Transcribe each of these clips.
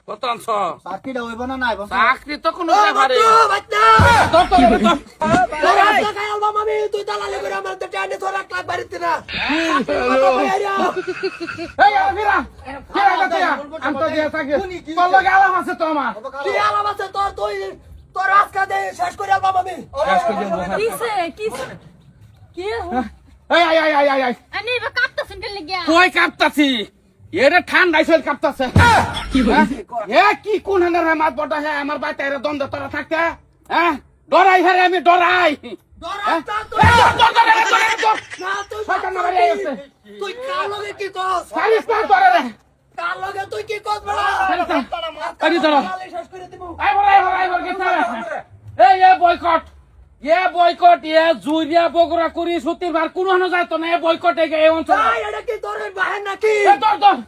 কত আনছ চাকরিটা হইব না নাই বন্ধু চাকরি তো কোনো ব্যাপারে তুই দালালি করে আমার টাইনে তোর 1 লাখ বাড়িতে না কি আলাম আছে তোর তুই তোর আজকে দে শেষ করে আলবাম আমি কিসে কিসে কি আনি বা কাটতাছেন কে লাগিয়া কই কাঁপতাছি এরে ঠান্ডাই শরীর কাঁপতাছে কি কোন হানের মাত বটা হে আমার বাইতে এর দ্বন্দ্ব তোরা থাকতে হ্যাঁ ডরাই হ্যাঁ আমি ডরাই তুই কার লগে কি কস কার লগে তুই কি কস বয়কট বয়কট জুরিয়া বগুড়া করি সত্যি বার কোন হানো যায় তো না বয়কট এই অঞ্চল এটা কি তোর বাহের নাকি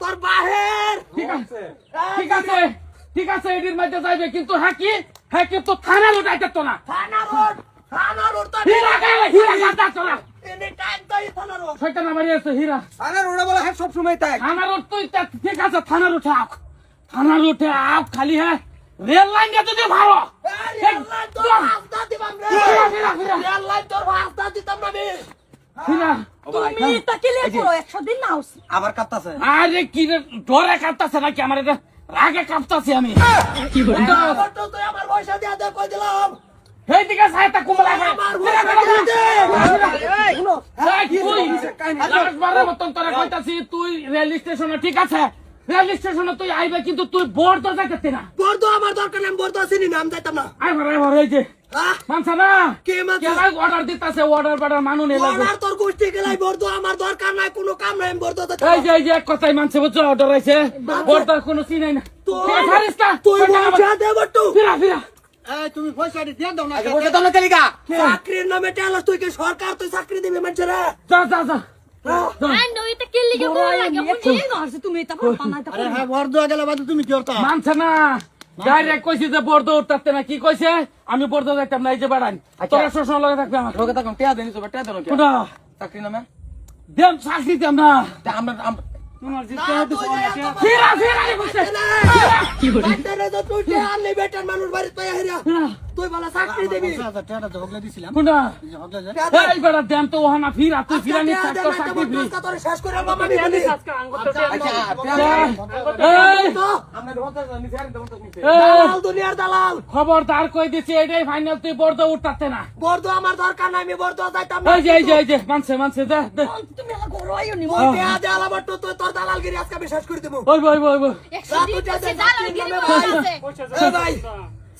তোর বাহের ঠিক আছে ঠিক আছে এটির মধ্যে যাইবে কিন্তু হ্যাঁ কি তো থানা রোড আইতে তো না থানা রোড তো হীরা গাঁদা তো না এনি টাইম তাই থানা রোড শয়তান মারি আছে হীরা থানা রোড বলে হ্যাঁ সব সময় তাই থানা রোড তুই ঠিক আছে থানা রোড আপ খালি হ্যাঁ রেল লাইন যদি ভালো তুমি তাকিলে করো 100 দিন নাও আবার কাঁপতাছে আরে কি রে ডরে কাঁপতাছে নাকি আমার এটা রাগে কাঁপতাছি আমি কি বলি তুই আমার পয়সা দিয়া দে কই দিলাম এই দিকে সাইতা কুমলা আমার পয়সা দিয়া দে লাস্টবারের মতন তোরা কইতাছি তুই রেল স্টেশনে ঠিক আছে রেল স্টেশনে তুই আইবে কিন্তু তুই বোর্ড তো যাইতে না বর্দ আমার দরকার নাই বর্দ আসেনি নাম যাইতাম না আইবার এই যে মানছা না কে মানছে অর্ডার দিতাছে অর্ডার মানু নেই লাগে অর্ডার তোর গোষ্ঠী গেলাই বর্দ আমার দরকার নাই কোনো কাম নাই বর্দ এই যে এক কথাই মানছে বুঝছো অর্ডার আইছে বর্দার কোনো চিনাই না তুই পয়সা দে বট্টু ফিরা তুমি পয়সা দিয়ে দাও না পয়সা দাও না তেলিকা চাকরির নামে টেলাস তুই কি সরকার তুই চাকরি দিবি মানুষরা যা আই নো এটা কে লিগে করো লাগে বুঝি না তুমি এটা বানাইতে আরে হ্যাঁ বর্দ গেলে বাদ তুমি কি করতা মানছে না ডাইরেক্ট কইছি যে বর্দ উঠতে না কি কইছে আমি বর্দ যাইতাম না এই যে বাড়ান তোরা সবসময় লগে থাকবে আমার লোকে তখন টিয়া দেনি তো টিয়া দেন কি কোনটা চাকরি নামে দেন চাকরি দিতাম না আমরা তোমার জিতে হতে ফিরা কইছে কি বলি বাইরে তো তুই টিয়া আনলি বেটার মানুষ বাড়ি পায় হেরিয়া তুই বলা চাকরি দিবি টিয়াটা জগলে দিছিলাম কোনটা জগলে যা এই বেটা দেন তো ওহানা ফিরা তুই ফিরা নি থাকতো চাকরি দিবি তোর শেষ করে মামা আমি বলি দালাল দুনিয়ার দালাল খবরদার কই দিছি এটাই ফাইনাল তুই বর্দ উঠতে না বর্দ আমার দরকার নাই আমি বর্দ যাইতাম না এই যে মানছে দে তুমি না করো আইও নি টিয়া দে আলাবট তুই তোর দালালগিরি আজকে আমি শেষ করে দেব ওই 100 দিন পয়সা দালাল গিরি আছে ভাই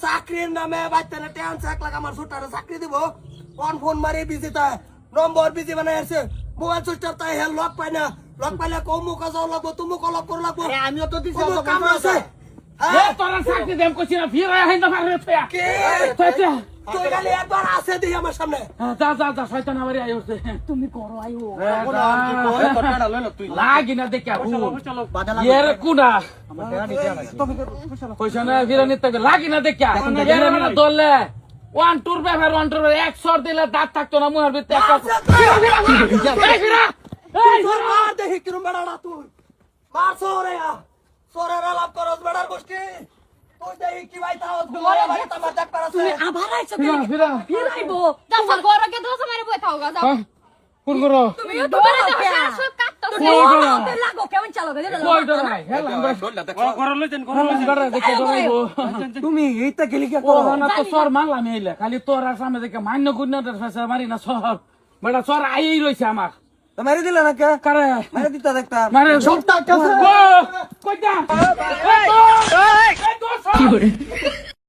চাকরির নামে বাইতে না টেন 1 লাখ আমার ছোটারে চাকরি দিব ফোন মারি বিজি তা নম্বর বিজি বানাই আছে মোবাইল সুইচ তাই হেল লক পাই না লক পাইলে কমু কাজ লাগবো তুমি কলক করে লাগবো আরে আমিও তো দিছি কাম আছে এ তোরা চাকরি দেম কইছি না ফিরা হাইন্দা মারে ফেয়া কে তুই খালি একবার আছে দি আমার সামনে যা শয়তান আমারে আইছে তুমি করো আইও লাগি না দেখা এর কুনা পয়সা না ফিরা নিতে লাগি না দেখা এর মানে দলে ওয়ান টুর ব্যাপার 100 দিলে দাঁত থাকতো না মুহের ভিতরে ফিরা তোর মার দেখি কিরম বেড়াড়া তুই মার সরে সরের লাভ করস বেড়ার গোষ্ঠী তুই দেখি কি ভাই তাও ঘুমায় ভাই তোমার দেখ পারাছে তুমি আবার আইছো ফিরা ফিরাইবো দাফা গরকে দোস মারে বই থাও গা যাও কোন করো তুমি ডরে দেখো সব কাটতো লাগো কেমন চালো গেলে কই ডরাই হেলা করো লইছেন ডরা দেখে ডরাইবো তুমি এইটা গেলি কি ও না তো সর মারলাম এইলা খালি তোরা সামনে দেখে মান্য গুন্নাটার ফেসা মারি না সর বেটা সর আইই রইছে আমার মারি দিলা না কে কারে মারি দিতা দেখতা মারে সবটা কাছে কইটা এই তো কি করে